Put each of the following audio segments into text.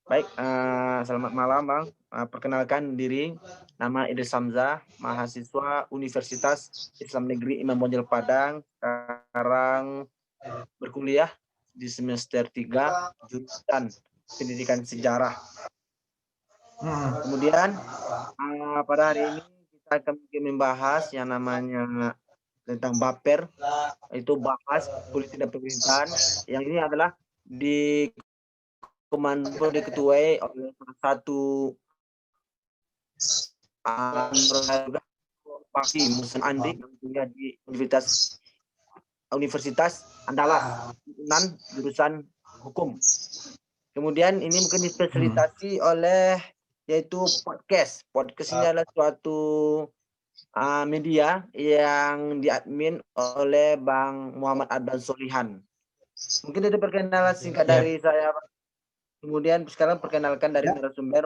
Baik, selamat malam Bang. Perkenalkan diri, nama Idris Hamzah, mahasiswa Universitas Islam Negeri Imam Bonjol Padang. Sekarang berkuliah di semester 3 jurusan Pendidikan Sejarah. Hmm. Kemudian pada hari ini kita akan membahas yang namanya tentang BAPER, itu bahas politik dan pemerintahan. Yang ini adalah di komando diketuai oleh salah satu Pakti Musen Andi yang kuliah di Universitas Andalas, jurusan hukum. Kemudian ini mungkin difasilitasi oleh yaitu podcast. Podcast ini adalah suatu media yang diadmin oleh Bang Muhammad Adnan Solihan. Mungkin itu perkenalan singkat dari saya. Kemudian sekarang perkenalkan dari narasumber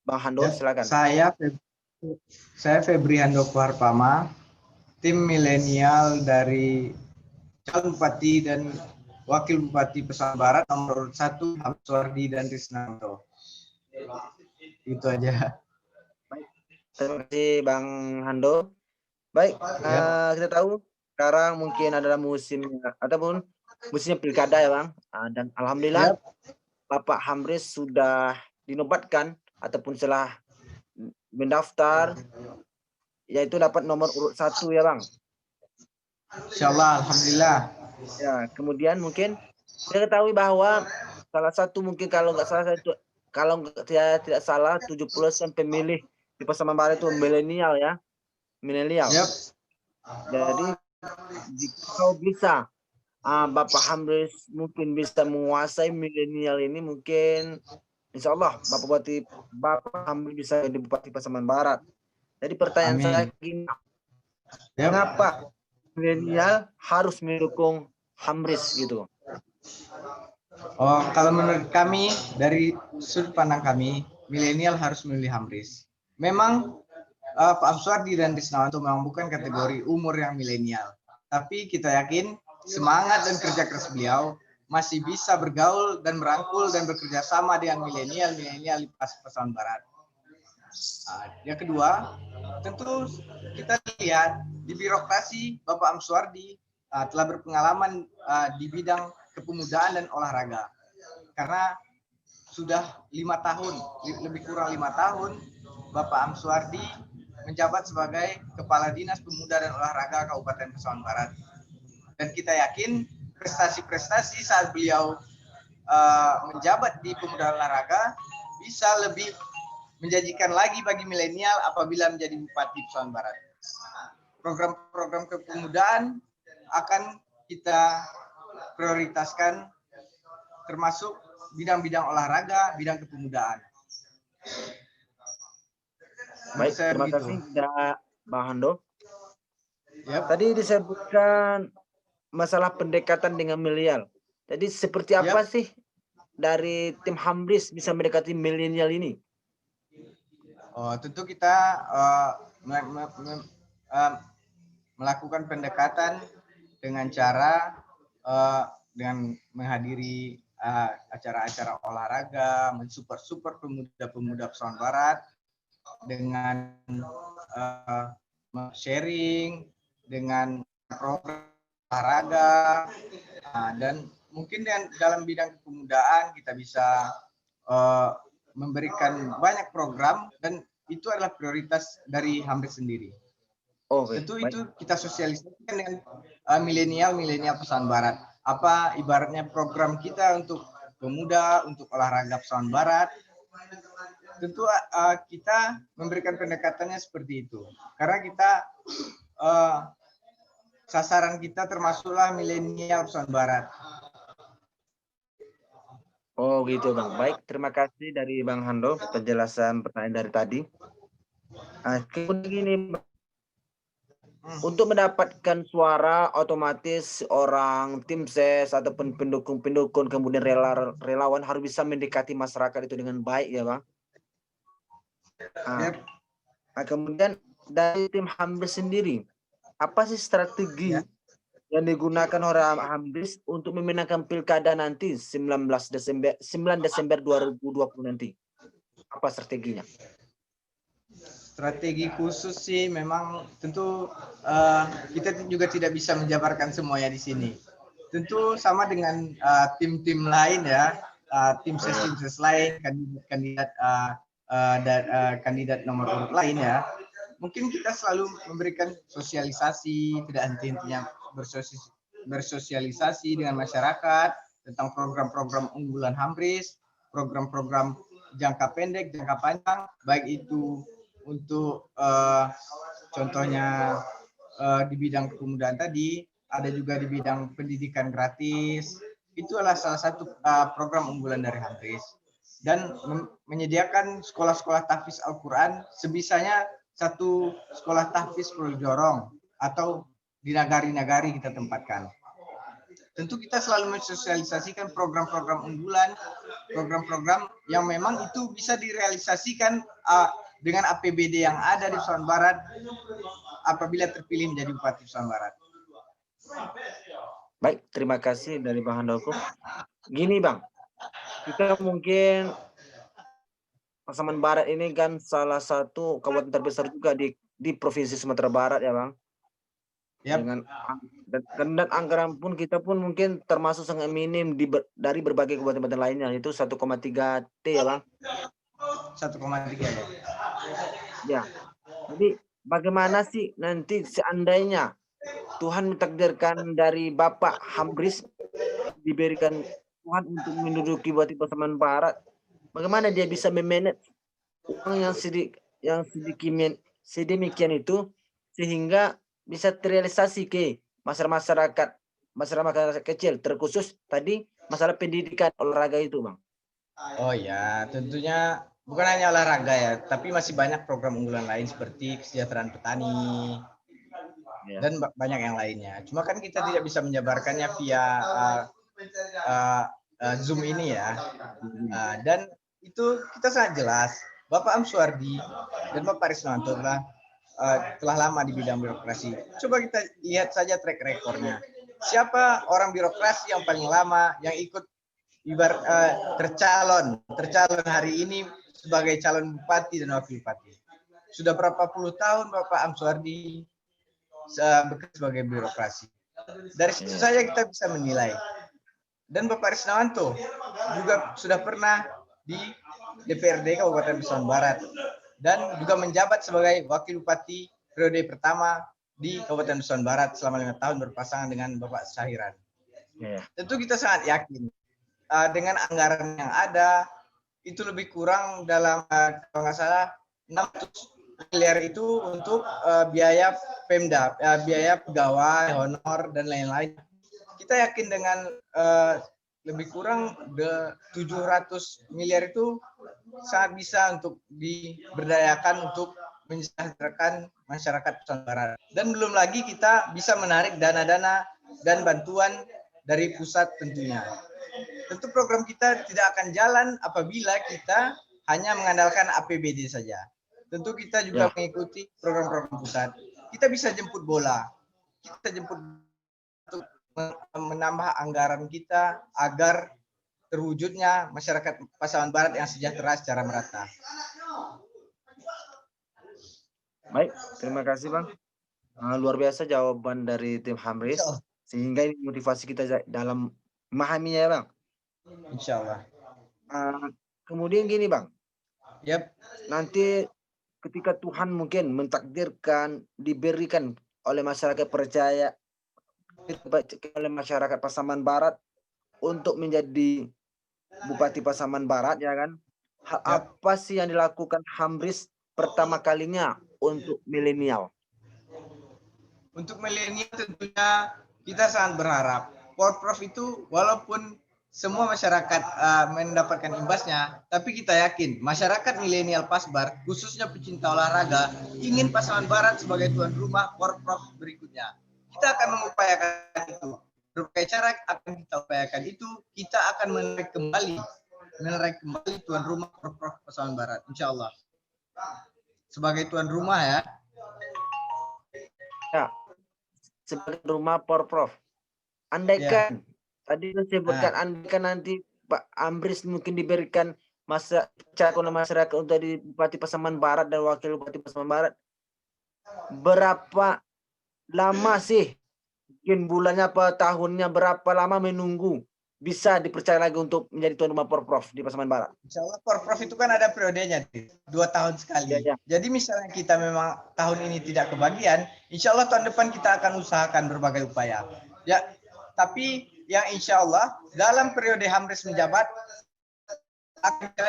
Bang Hando, silakan. Saya Febriando Kuarpama, tim milenial dari calon bupati dan wakil bupati Pesawaran Barat nomor 1 Hamsuardi dan Risnanto. Itu aja. Baik. Terima kasih Bang Hando. Baik, kita tahu sekarang mungkin adalah musimnya ataupun musimnya pilkada ya Bang. Dan alhamdulillah Bapak Hamris sudah dinobatkan ataupun setelah mendaftar yaitu dapat nomor urut 1 ya Bang. Insyaallah, alhamdulillah. Ya, kemudian mungkin saya ketahui bahwa salah satu mungkin kalau nggak salah itu kalau tidak salah 70% pemilih di Pasaman Barat itu milenial ya. Milenial. Jadi jika bisa Bapak Hamris mungkin bisa menguasai milenial ini, mungkin insya Allah Bapak Hamris bisa jadi Bupati Pasaman Barat. Jadi pertanyaan saya gini, kenapa milenial harus mendukung Hamris gitu? Oh, kalau menurut kami dari sudut pandang kami, milenial harus memilih Hamris. Memang Pak Amswardi dan Risnawanto memang bukan kategori umur yang milenial, tapi kita yakin semangat dan kerja keras beliau masih bisa bergaul dan merangkul dan bekerja sama dengan milenial di Pasaman Barat. Yang kedua, tentu kita lihat di birokrasi Bapak Amswardi telah berpengalaman di bidang kepemudaan dan olahraga. Karena sudah 5 tahun, lebih kurang 5 tahun, Bapak Amswardi menjabat sebagai Kepala Dinas Pemuda dan Olahraga Kabupaten Pasaman Barat. Dan kita yakin prestasi-prestasi saat beliau menjabat di Pemuda dan Olahraga bisa lebih menjanjikan lagi bagi milenial apabila menjadi Bupati Pasaman Barat. Program-program kepemudaan akan kita prioritaskan termasuk bidang-bidang olahraga, bidang kepemudaan. Baik, terima kasih Bang Hando. Tadi disebutkan masalah pendekatan dengan milenial. Jadi seperti apa sih dari tim Hamris bisa mendekati milenial ini? Oh, tentu kita melakukan pendekatan dengan cara dengan menghadiri acara-acara olahraga, mensupport pemuda-pemuda Pasaman Barat dengan sharing, dengan program olahraga, dan mungkin dalam bidang kepemudaan kita bisa memberikan banyak program dan itu adalah prioritas dari Hamris sendiri. Tentu itu kita sosialisasikan dengan milenial Pasaman Barat. Apa ibaratnya program kita untuk pemuda, untuk olahraga Pasaman Barat. Tentu kita memberikan pendekatannya seperti itu. Karena kita sasaran kita termasuklah milenial Pasaman Barat. Oh gitu Bang. Baik, terima kasih dari Bang Hando penjelasan pertanyaan dari tadi. Kemudian gini, untuk mendapatkan suara otomatis orang tim ses ataupun pendukung-pendukung kemudian relawan harus bisa mendekati masyarakat itu dengan baik ya Bang. Kemudian dari tim Hamris sendiri, apa sih strategi yang digunakan oleh Hamris untuk memenangkan pilkada nanti 9 Desember 2020 nanti? Apa strateginya? Strategi khusus sih memang tentu kita juga tidak bisa menjabarkan semuanya di sini. Tentu sama dengan tim-tim lain ya, tim ses lain, kandidat kandidat nomor urut lain ya. Mungkin kita selalu memberikan sosialisasi, tidak henti-hentinya bersosialisasi dengan masyarakat tentang program-program unggulan Hamris, program-program jangka pendek, jangka panjang, baik itu untuk contohnya di bidang kepemudaan tadi, ada juga di bidang pendidikan gratis. Itu adalah salah satu program unggulan dari Hamris. Dan menyediakan sekolah-sekolah tahfiz Al-Quran sebisanya satu sekolah tahfiz perlu dorong atau di nagari-nagari kita tempatkan. Tentu kita selalu mensosialisasikan program-program unggulan, program-program yang memang itu bisa direalisasikan dengan APBD yang ada di Nusa Barat apabila terpilih menjadi Bupati Nusa Barat. Baik, terima kasih dari Bang Handoko. Gini Bang, kita mungkin Pasaman Barat ini kan salah satu kabupaten terbesar juga di Provinsi Sumatera Barat ya Bang. Yep. Dan anggaran pun kita pun mungkin termasuk sangat minim dari berbagai kabupaten lainnya, itu 1,3 T ya Bang. 1,3 ya. Ya. Jadi bagaimana sih nanti seandainya Tuhan mentakdirkan dari Bapak Hamris diberikan Tuhan untuk menduduki Bupati Pasaman Barat, bagaimana dia bisa memanage uang yang sedemikian itu sehingga bisa terrealisasi ke masyarakat kecil, terkhusus tadi masalah pendidikan olahraga itu Bang. Oh ya, tentunya bukan hanya olahraga ya, tapi masih banyak program unggulan lain seperti kesejahteraan petani dan banyak yang lainnya. Cuma kan kita tidak bisa menjabarkannya via Zoom ini ya. Dan itu kita sangat jelas, Bapak Amsuardi dan Bapak Rismanto telah lama di bidang birokrasi. Coba kita lihat saja track recordnya. Siapa orang birokrasi yang paling lama yang ikut tercalon hari ini sebagai calon bupati dan wakil bupati? Sudah berapa puluh tahun Bapak Amsuardi bekerja sebagai birokrasi. Dari situ saja kita bisa menilai. Dan Bapak Risnawanto juga sudah pernah di DPRD Kabupaten Nusa Barat dan juga menjabat sebagai wakil bupati periode pertama di Kabupaten Nusa Barat selama 5 tahun berpasangan dengan Bapak Sahiran. Tentu kita sangat yakin dengan anggaran yang ada itu lebih kurang dalam kalau nggak salah 600 miliar itu untuk biaya Pemda, biaya pegawai, honor dan lain-lain. Kita yakin dengan lebih kurang 700 miliar itu sangat bisa untuk diberdayakan untuk mensejahterakan masyarakat Nusa Barat. Dan belum lagi kita bisa menarik dana-dana dan bantuan dari pusat tentunya. Tentu program kita tidak akan jalan apabila kita hanya mengandalkan APBD saja. Tentu kita juga mengikuti program-program pusat. Kita bisa jemput bola. Kita jemput untuk menambah anggaran kita agar terwujudnya masyarakat Pasaman Barat yang sejahtera secara merata. Baik, terima kasih Bang. Luar biasa jawaban dari tim Hamris, sehingga ini motivasi kita dalam memahaminya ya Bang. Insya Allah. Kemudian gini Bang, nanti ketika Tuhan mungkin mentakdirkan diberikan oleh masyarakat percaya oleh masyarakat Pasaman Barat untuk menjadi Bupati Pasaman Barat ya kan, apa sih yang dilakukan Hamris pertama kalinya untuk milenial? Untuk milenial tentunya kita sangat berharap Porprov itu walaupun semua masyarakat mendapatkan imbasnya, tapi kita yakin masyarakat milenial Pasbar, khususnya pecinta olahraga, ingin Pasaman Barat sebagai tuan rumah Porprov berikutnya. Kita akan mengupayakan itu. Berbagai cara akan kita upayakan itu, kita akan menarik kembali tuan rumah Porprov Pasaman Barat, insya Allah. Sebagai tuan rumah ya. Ya, sebagai rumah Porprov. Andaikan tadi disebutkan andaikan nanti Pak Amris mungkin diberikan masa calon masyarakat untuk di Bupati Pasaman Barat dan Wakil Bupati Pasaman Barat, berapa lama sih, mungkin bulannya apa tahunnya, berapa lama menunggu bisa dipercaya lagi untuk menjadi tuan rumah Porprov di Pasaman Barat? Insya Allah Porprov itu kan ada periodenya, 2 tahun sekali. Ya. Jadi misalnya kita memang tahun ini tidak kebagian, insya Allah tahun depan kita akan usahakan berbagai upaya. Ya, tapi yang insya Allah dalam periode Hamris menjabat,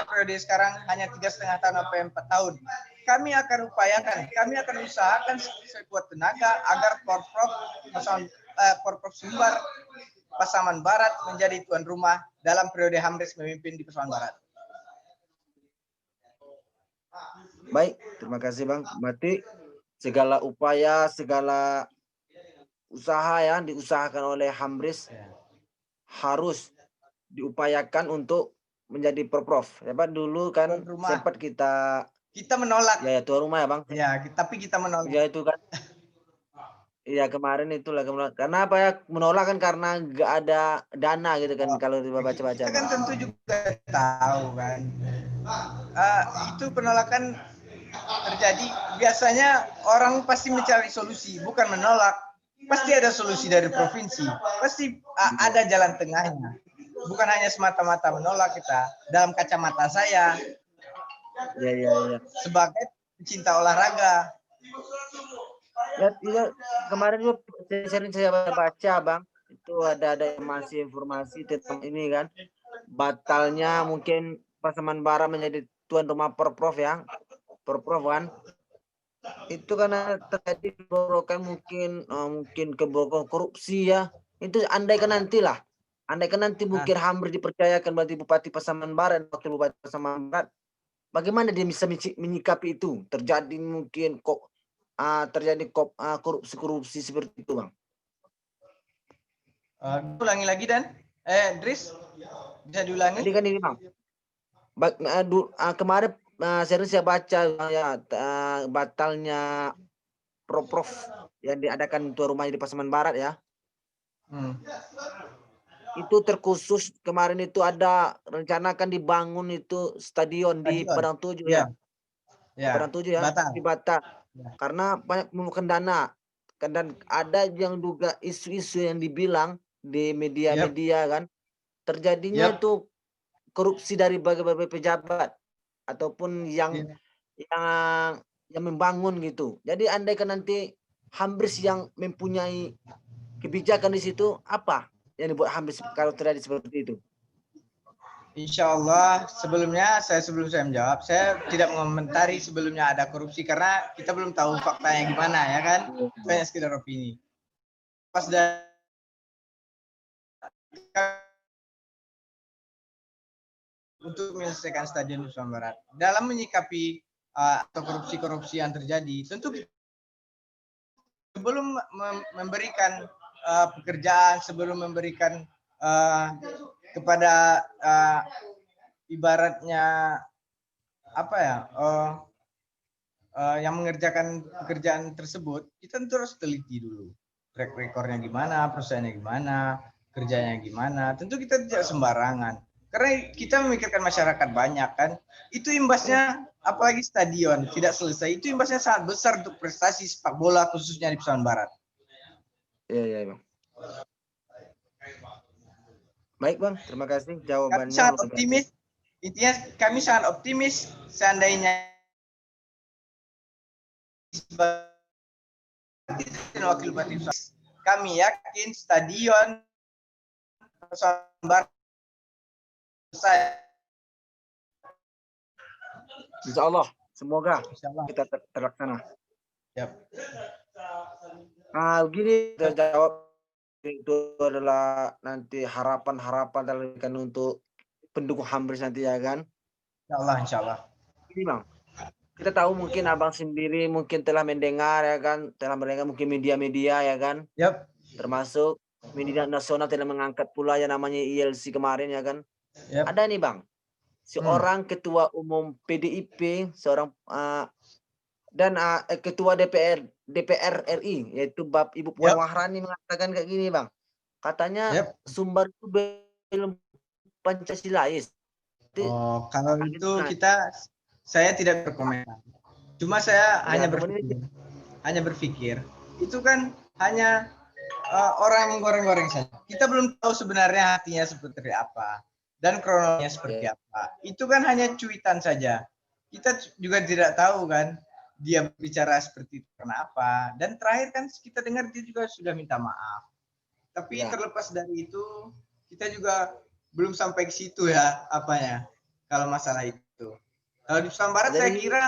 periode sekarang hanya 3,5 tahun sampai 4 tahun. Kami akan upayakan, kami akan usahakan sekuat tenaga agar Porprov Sumbar Pasaman Barat menjadi tuan rumah dalam periode Hamris memimpin di Pasaman Barat. Baik, terima kasih Bang. Berarti segala upaya, segala usaha yang diusahakan oleh Hamris harus diupayakan untuk menjadi Porprov. Ya Pak, dulu kan sempat kita menolak. Ya tuan rumah ya Bang. Ya, tapi kita menolak. Ya itu kan. Iya kemarin itulah karena apa ya, menolak kan karena nggak ada dana gitu kan. Kalau dibaca-baca. Kita kan tentu juga tahu kan. Itu penolakan terjadi, biasanya orang pasti mencari solusi, bukan menolak. Pasti ada solusi dari provinsi, pasti ada jalan tengahnya. Bukan hanya semata-mata menolak kita. Dalam kacamata saya, ya. sebagai pecinta olahraga. Ya, kemarin juga sering saya baca Bang, itu ada informasi tentang ini kan, batalnya mungkin Pasaman Barat menjadi tuan rumah Porprov ya, Porprov kan. Itu karena terjadi keborokan mungkin keborokan korupsi ya. Itu andaikan nanti mungkin Hamris dipercayakan berarti Bupati Pasaman Barat, Wakil Bupati Pasaman Barat, bagaimana dia bisa menyikapi itu? Terjadi mungkin korupsi seperti itu Bang. Ulangi lagi Dan. Dris, bisa diulangi? Jadi kan ini Bang. Kemarin saya baca ya batalnya Porprov yang diadakan tuan rumah di Pasaman Barat ya. Itu terkhusus kemarin itu ada rencana kan dibangun itu stadion di Padang 7 ya. Padang 7 ya, di Batam. Karena banyak memerlukan dana. Dan ada yang juga isu-isu yang dibilang di media-media kan, terjadinya itu korupsi dari berbagai pejabat ataupun yang membangun gitu. Jadi andaikan nanti Hamris yang mempunyai kebijakan di situ, apa yang dibuat Hamris kalau terjadi seperti itu? Insya Allah sebelum saya menjawab, saya tidak mengomentari sebelumnya ada korupsi karena kita belum tahu faktanya gimana ya kan, banyak sekedar opini. Pas untuk menyelesaikan stadion di Pasaman Barat, dalam menyikapi atau korupsi yang terjadi, tentu sebelum memberikan pekerjaan, sebelum memberikan kepada ibaratnya apa ya, yang mengerjakan pekerjaan tersebut, kita tentu harus teliti dulu track recordnya gimana, perusahaannya gimana, kerjanya gimana. Tentu kita tidak sembarangan karena kita memikirkan masyarakat banyak kan. Itu imbasnya, apalagi stadion tidak selesai, itu imbasnya sangat besar untuk prestasi sepak bola khususnya di Pasaman Barat. Iya Bang. Baik Bang, terima kasih jawabannya. Kami sangat optimis. Intinya kami sangat optimis seandainya Wakil Bupati, kami yakin stadion Pasaman Barat selesai. Insya Allah, semoga kita terlaksana. Yep. Begini terjawab itu adalah nanti harapan untuk pendukung Hamris nanti ya kan. Insya Allah. Ini Bang, kita tahu mungkin Abang sendiri mungkin telah mendengar ya kan, mungkin media-media ya kan. Yep. Termasuk media nasional telah mengangkat pula yang namanya ILC kemarin ya kan. Yep. Ada nih Bang, seorang ketua umum PDIP, seorang Dan Ketua DPR RI yaitu Ibu Puan Yap, Maharani mengatakan kayak gini, Bang. Katanya yap. sumber itu belum Pancasilais. Oh, kalau itu Gimana? saya tidak berkomentar. Cuma saya Ya, kemudian hanya berpikir, itu kan hanya orang yang goreng-goreng saja. Kita belum tahu sebenarnya hatinya seperti apa dan kronologinya seperti ya, apa. Itu kan hanya cuitan saja. Kita juga tidak tahu kan dia bicara seperti itu kenapa. Dan terakhir kan kita dengar dia juga sudah minta maaf. Tapi ya. terlepas dari itu, kita juga belum sampai ke situ ya apanya kalau masalah itu. Kalau di Nusantara Barat saya Jadi kira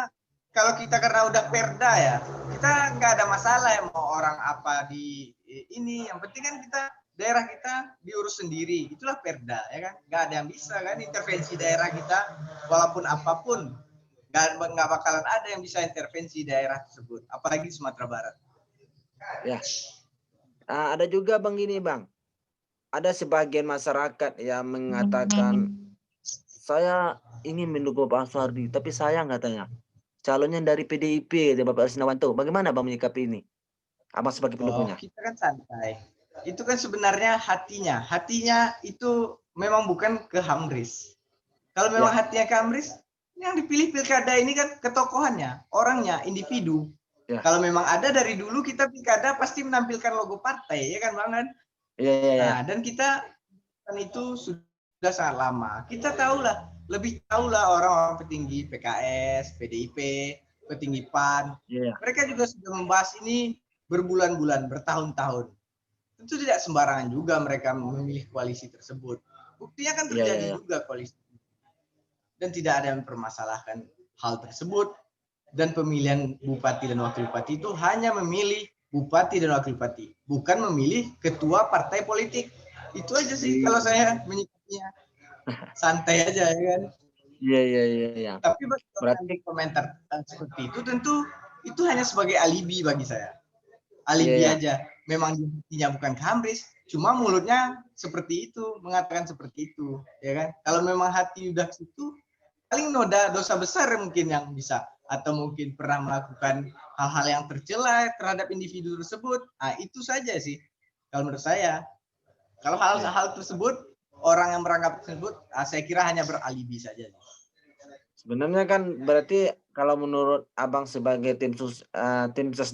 kalau kita karena udah perda ya, kita nggak ada masalah ya mau orang apa di ini. Yang penting kan kita daerah kita diurus sendiri. Itulah perda ya kan. Nggak ada yang bisa kan intervensi daerah kita walaupun apapun. Nggak bakalan ada yang bisa intervensi daerah tersebut. Apalagi Sumatera Barat. ya. Ada juga Bang gini, Bang. Ada sebagian masyarakat yang mengatakan saya ingin mendukung Pak Soehardi, tapi sayang katanya calonnya dari PDIP, dari Bapak Risnawanto. Bagaimana Bang menyikapi ini? Abang sebagai Oh, pendukungnya. kita kan santai. Itu kan sebenarnya hatinya. Hatinya itu memang bukan ke Hamris. Kalau memang Ya, hatinya ke Hamris, yang dipilih pilkada ini kan ketokohannya, orangnya, individu. ya, Kalau memang ada dari dulu kita pilkada pasti menampilkan logo partai, ya kan Bang? ya, ya, ya. Nah, dan kita kan itu sudah sangat lama. Kita tahulah, lebih tahulah orang-orang petinggi PKS, PDIP, petinggi PAN. Ya, Mereka juga sudah membahas ini berbulan-bulan, bertahun-tahun. Tentu tidak sembarangan juga mereka memilih koalisi tersebut. Buktinya kan ya, ya, terjadi ya. juga koalisi. Dan tidak ada yang mempermasalahkan hal tersebut. Dan pemilihan bupati dan wakil bupati itu hanya memilih bupati dan wakil bupati, bukan memilih ketua partai politik. Itu aja sih kalau saya menyikapinya. Santai aja ya kan. Iya, iya, iya, iya. Tapi bagi orang yang Berarti berkomentar seperti itu tentu itu hanya sebagai alibi bagi saya. iya, Alibi iya. aja. Memang intinya bukan Hamris, cuma mulutnya seperti itu, mengatakan seperti itu, ya kan? Kalau memang hati udah situ, paling noda dosa besar mungkin yang bisa atau mungkin pernah melakukan hal-hal yang tercela terhadap individu tersebut. Nah, itu saja sih kalau menurut saya. Kalau Iya. hal-hal tersebut orang yang merangkap tersebut, saya kira hanya beralibi saja. Sebenarnya kan berarti kalau menurut Abang sebagai tim sus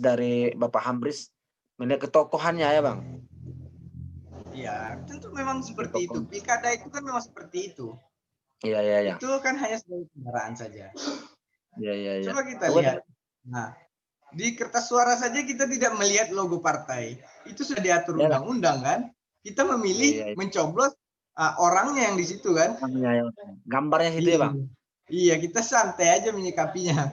dari Bapak Hamris melihat ketokohannya ya, Bang? Iya, tentu memang seperti itu. Ketokohan. Pilkada itu kan memang seperti itu. Iya, iya, iya. Itu kan hanya sebagai kendaraan saja. Iya, iya, iya. Coba kita Kemudian lihat. Nah, di kertas suara saja kita tidak melihat logo partai. Itu sudah diatur ya lah. undang-undang kan. Kita Iya, iya, memilih iya. mencoblos orangnya yang di situ kan. Orangnya ya. Gambarnya situ ya, Iya, Bang? iya kita santai aja menyikapinya.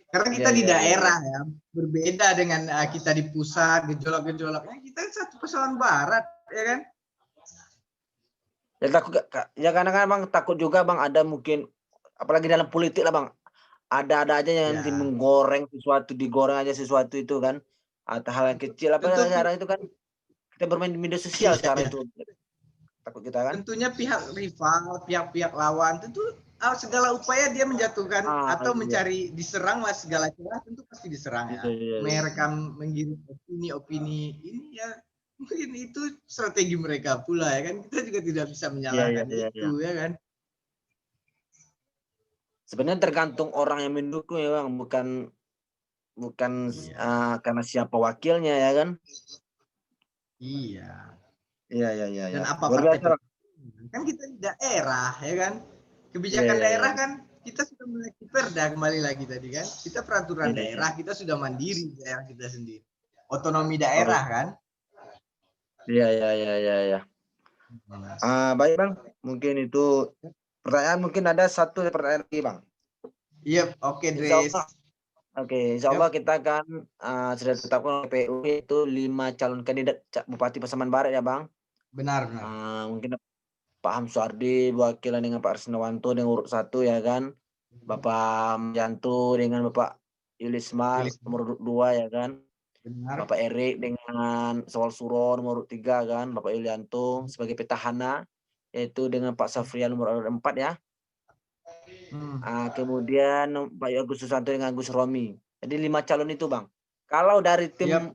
Karena Iya, kita di iya, iya, iya. daerah ya, berbeda dengan kita di pusat, gejolak-gejolak. Kita satu persoalan barat, ya kan? Ya takut ya karena kan Bang takut juga Bang ada mungkin apalagi dalam politik lah Bang. Ada aja yang nanti Ya, menggoreng sesuatu, digoreng aja sesuatu itu kan. Atau hal yang kecil apa tentu sekarang itu kan kita bermain di media sosial iya, sekarang iya. itu. Takut kita kan. Tentunya pihak rival, pihak-pihak lawan tentu segala upaya dia menjatuhkan atau Iya. mencari diserang lah segala cara tentu pasti diserang Iya, ya. iya, iya. Merekam menggiring opini-opini ini ya mungkin itu strategi mereka pula ya kan kita juga tidak bisa Iya, iya, menyalahkan iya, iya. itu ya kan. Sebenarnya tergantung orang yang mendukung ya Bang, bukan bukan Iya, karena siapa wakilnya ya kan. iya. Iya, iya, iya, iya. Dan apa Luar partai biasa Bang. politik kan kita di daerah ya kan. Iya, Kebijakan iya, iya. daerah kan kita sudah memiliki perda kembali lagi tadi kan. Kita peraturan Iya, iya. daerah kita sudah mandiri di daerah kita sendiri. Otonomi Oh, daerah kan. iya, iya, iya, iya, iya. Baik Bang, mungkin itu pertanyaan mungkin ada satu pertanyaan lagi Bang. Iya, oke Insya Dres. Allah, oke, Insya Allah Yap, kita akan sudah tetapkan KPU itu 5 calon kandidat Bupati Pasaman Barat ya Bang. benar benar. Mungkin Pak Hamsuardi berwakilan dengan Pak Risnawanto dengan urut 1 ya kan. Bapak Yanto dengan Bapak Yulismar Pilih nomor 2 ya kan. benar. Bapak Erik dengan Sawal Suro nomor 3 kan. Bapak Yulianto sebagai petahana yaitu dengan Pak Safrian nomor 4 ya. Hmm. Kemudian Pak Agus Susanto dengan Agus Romi. Jadi 5 calon itu Bang. Kalau dari tim Yap.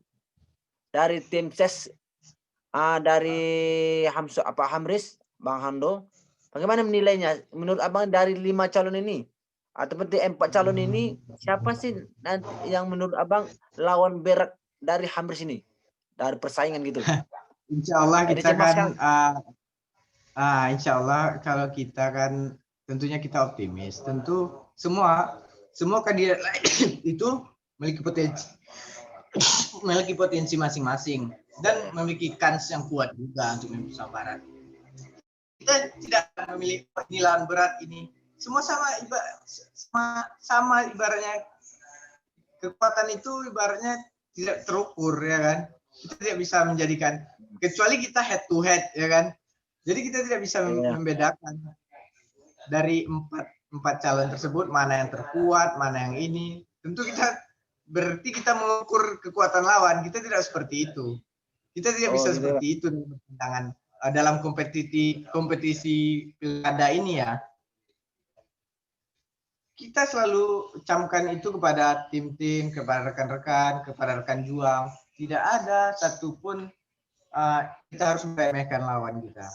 dari tim ses dari Hamris, Bang Hando, bagaimana menilainya? Menurut Abang dari 5 calon ini atau penting 4 calon ini siapa sih nanti yang menurut Abang lawan berat dari Hamris ini? Dari persaingan gitu. Insya Allah Dari kita cemas kan kan? insya Allah kalau kita kan tentunya kita optimis. Tentu semua kandidat itu memiliki potensi masing-masing dan memiliki kans yang kuat juga untuk Nusa Barat. Kita tidak memilih penilaian berat ini. Semua sama ibaratnya, kekuatan itu ibaratnya tidak terukur ya kan. Kita tidak bisa menjadikan, kecuali kita head to head ya kan. Jadi kita tidak bisa membedakan dari empat calon tersebut mana yang terkuat, mana yang ini. Tentu berarti kita mengukur kekuatan lawan. Kita tidak seperti itu. Kita tidak bisa gitu. seperti itu dalam kompetisi pilkada ini ya. Kita selalu camkan itu kepada tim-tim, kepada rekan-rekan, kepada rekan juang. Tidak ada satupun kita harus meremehkan lawan kita.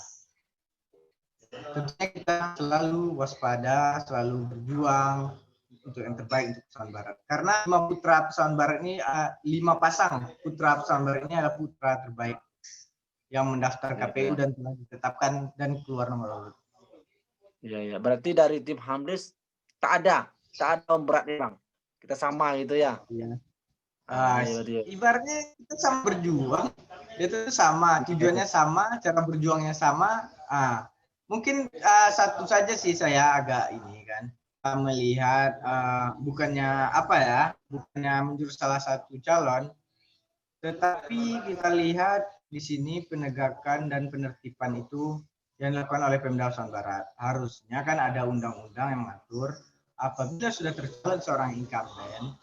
Tentunya kita selalu waspada, selalu berjuang untuk yang terbaik untuk Pesawaran Barat. Karena 5 putra Pesawaran Barat ini, 5 pasang putra Pesawaran Barat ini adalah putra terbaik yang mendaftar KPU dan telah ditetapkan dan keluar nomor urut. Iya. Berarti dari tim Hamris tak ada beratnya Bang. Kita sama gitu ya. Iya. Iya. Ibaratnya kita sama berjuang, itu sama, tujuannya sama, cara berjuangnya sama. Mungkin satu saja sih saya agak ini kan melihat bukannya menjurus salah satu calon, tetapi kita lihat di sini penegakan dan penertiban itu yang dilakukan oleh Pemda Pesawaran Barat. Harusnya kan ada undang-undang yang mengatur apabila sudah tercalon seorang incumbent,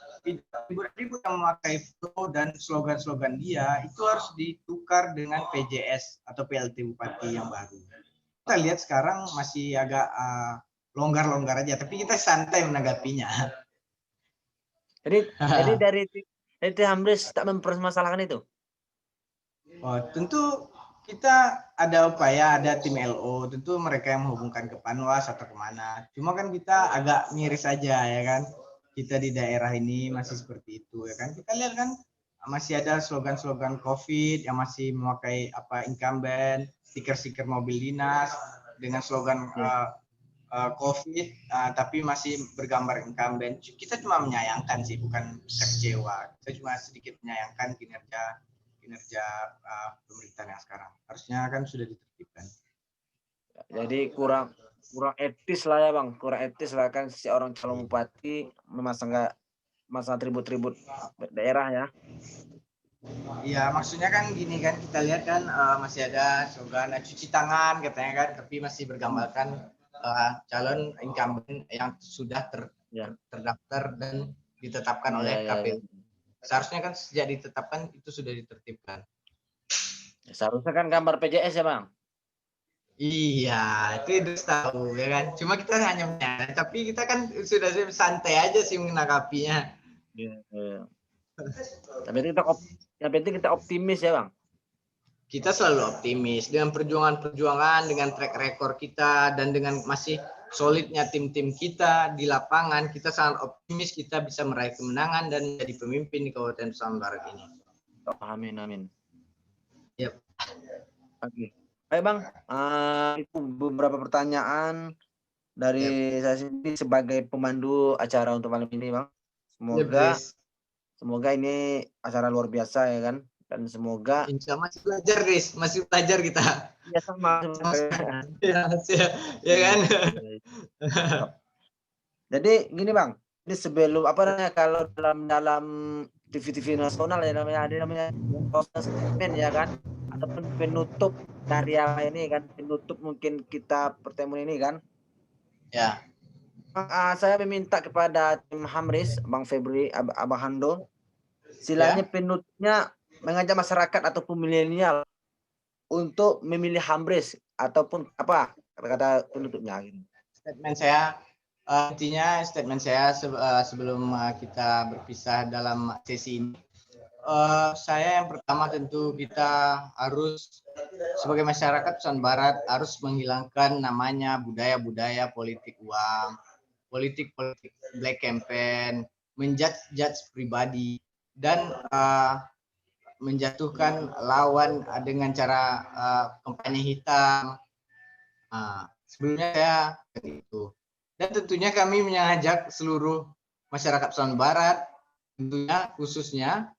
ribut-ribut yang memakai foto dan slogan-slogan dia itu harus ditukar dengan PJS atau PLT Bupati yang baru. Kita lihat sekarang masih agak longgar-longgar aja, tapi kita santai menanggapinya. Jadi dari Hamris tak mempermasalahkan itu? Oh, tentu kita ada upaya, ada tim LO, tentu mereka yang menghubungkan ke Panwas atau kemana. Cuma kan kita agak miris aja ya kan. Kita di daerah ini masih seperti itu ya kan. Kita lihat kan masih ada slogan-slogan COVID yang masih memakai incumbent, stiker-stiker mobil dinas dengan slogan COVID, tapi masih bergambar incumbent. Kita cuma menyayangkan sih, bukan kecewa. Kita cuma sedikit menyayangkan kinerja pemerintahan yang sekarang. Harusnya kan sudah ditertibkan. Jadi kurang etis lah ya Bang, kurang etis lah kan seorang calon bupati memasang atribut-atribut daerah ya. Iya, maksudnya kan gini kan, kita lihat kan masih ada slogan cuci tangan katanya kan, tapi masih bergambarkan calon incumbent yang sudah terdaftar dan ditetapkan oleh KPU. Seharusnya kan sejak ditetapkan itu sudah ditertibkan. Seharusnya kan gambar PJS ya Bang. Iya, itu udah tahu ya kan. Cuma kita hanya menyadari, tapi kita kan sudah santai aja sih menanggapinya. Iya. Yang penting kita optimis ya Bang. Kita selalu optimis dengan perjuangan-perjuangan, dengan track record kita dan dengan masih solidnya tim-tim kita di lapangan, kita sangat optimis kita bisa meraih kemenangan dan menjadi pemimpin di Kabupaten Pesawaran Barat ini. Amin. Yep. Oke. Baik Bang, itu beberapa pertanyaan dari saya sendiri sebagai pemandu acara untuk malam ini Bang. Semoga ini acara luar biasa ya kan, dan semoga Insya Allah masih belajar kita. Ya sama. Ya kan. Jadi gini Bang, ini sebelum kalau dalam TV nasional ya namanya statement ya kan, ataupun penutup dari ini kan, penutup mungkin kita pertemuan ini kan. Ya. Saya meminta kepada tim Hamris, Bang Febri, Abang Hando, silanya penutupnya mengajak masyarakat ataupun milenial untuk memilih Hamris ataupun apa kata penutupnya gitu. Statement saya Intinya statement saya sebelum kita berpisah dalam sesi ini, saya yang pertama tentu kita harus sebagai masyarakat Pesan Barat harus menghilangkan namanya budaya-budaya politik uang, politik black campaign, menjudge pribadi, dan menjatuhkan lawan dengan cara kampanye hitam. Sebelumnya saya itu. Dan tentunya kami mengajak seluruh masyarakat Pesan Barat, tentunya khususnya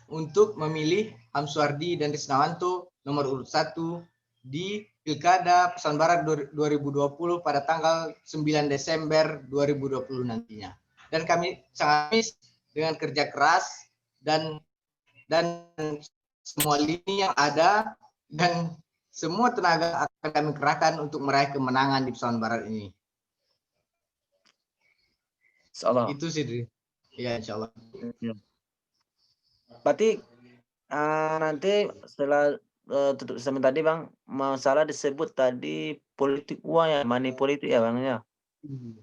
untuk memilih Hamsuardi dan Risnawanto nomor urut 1 di Pilkada Pesan Barat 2020 pada tanggal 9 Desember 2020 nantinya. Dan kami sangat dengan kerja keras dan semua lini yang ada dan semua tenaga akan kami kerahkan untuk meraih kemenangan di Pesan Barat ini. Insyaallah. Itu sih, Dri. Ya, insyaallah. Berarti nanti setelah tutup segmen tadi Bang, masalah disebut tadi politik uang ya, money politik ya Bang ya.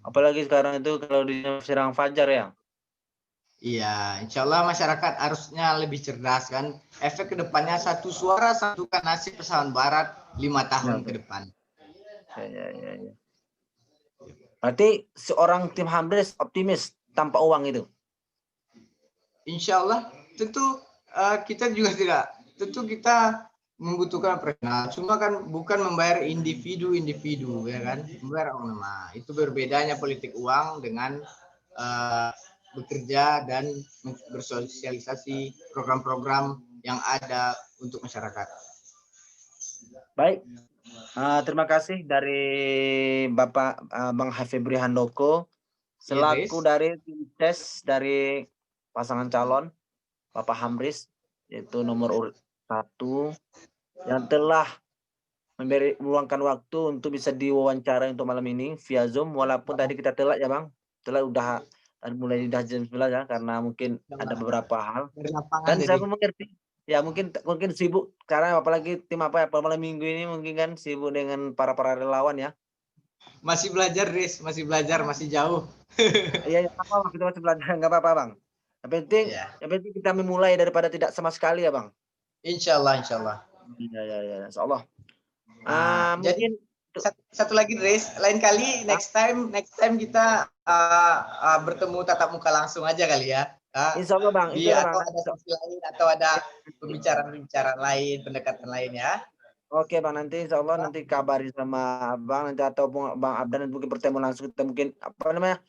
Apalagi sekarang itu kalau di Serang Fajar ya. Iya, insya Allah masyarakat harusnya lebih cerdas kan. Efek kedepannya satu suara satukan nasib Pesan Barat 5 tahun ke depan. Ya. Berarti seorang tim Hamres optimis tanpa uang itu. Insya Allah tentu kita juga tidak, tentu kita membutuhkan personal. Cuma kan bukan membayar individu ya kan, membayar nama. Itu berbedanya politik uang dengan bekerja dan bersosialisasi program-program yang ada untuk masyarakat. Baik, terima kasih dari Bapak Bang Hafibri Handoko selaku dari tim tes dari pasangan calon Bapak Hamris yaitu nomor urut 1 yang telah meluangkan waktu untuk bisa diwawancara untuk malam ini via Zoom walaupun tadi kita telat ya Bang. Telat udah mulai jam 9 ya karena mungkin ada beberapa hal. Dan saya mengerti ya mungkin sibuk karena apalagi tim malam minggu ini mungkin kan sibuk dengan para relawan ya. Masih belajar, Riz, masih jauh. Iya, apa kita masih belajar enggak apa-apa, Bang. Yang penting kita memulai daripada tidak sama sekali ya, Bang. Insya Allah. Iya, insyaallah. Jadi satu lagi, Riz, lain kali next time kita bertemu tatap muka langsung aja kali ya. Insya Allah Bang. Atau ada sesi lain atau ada pembicaraan lain, pendekatan lain ya. Oke Bang, nanti insya Allah nanti kabari sama Abang nanti atau Bang Abdan mungkin bertemu langsung kita mungkin apa namanya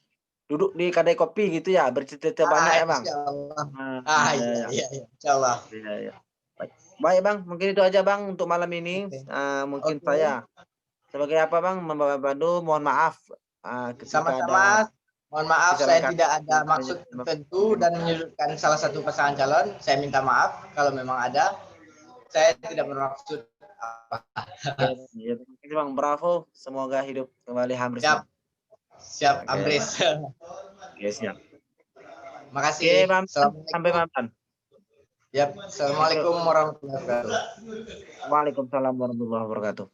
duduk di kedai kopi gitu ya bercerita banyak ya Bang. Iya, insya Allah. Iya. Baik Bang, mungkin itu aja Bang untuk malam ini. Mungkin saya sebagai apa Bang membawa Bandung, mohon maaf sama-sama. Mohon maaf saya tidak ada maksud tertentu dan menyudutkan salah satu pasangan calon. Saya minta maaf kalau memang ada. Saya tidak bermaksud apa. Ya, terima kasih Bang, bravo. Semoga hidup kembali Hamris. Siap Hamris. Yes, siap. Makasih. Bang. Sampai malam. Yap. Assalamualaikum warahmatullahi wabarakatuh. Waalaikumsalam warahmatullahi wabarakatuh.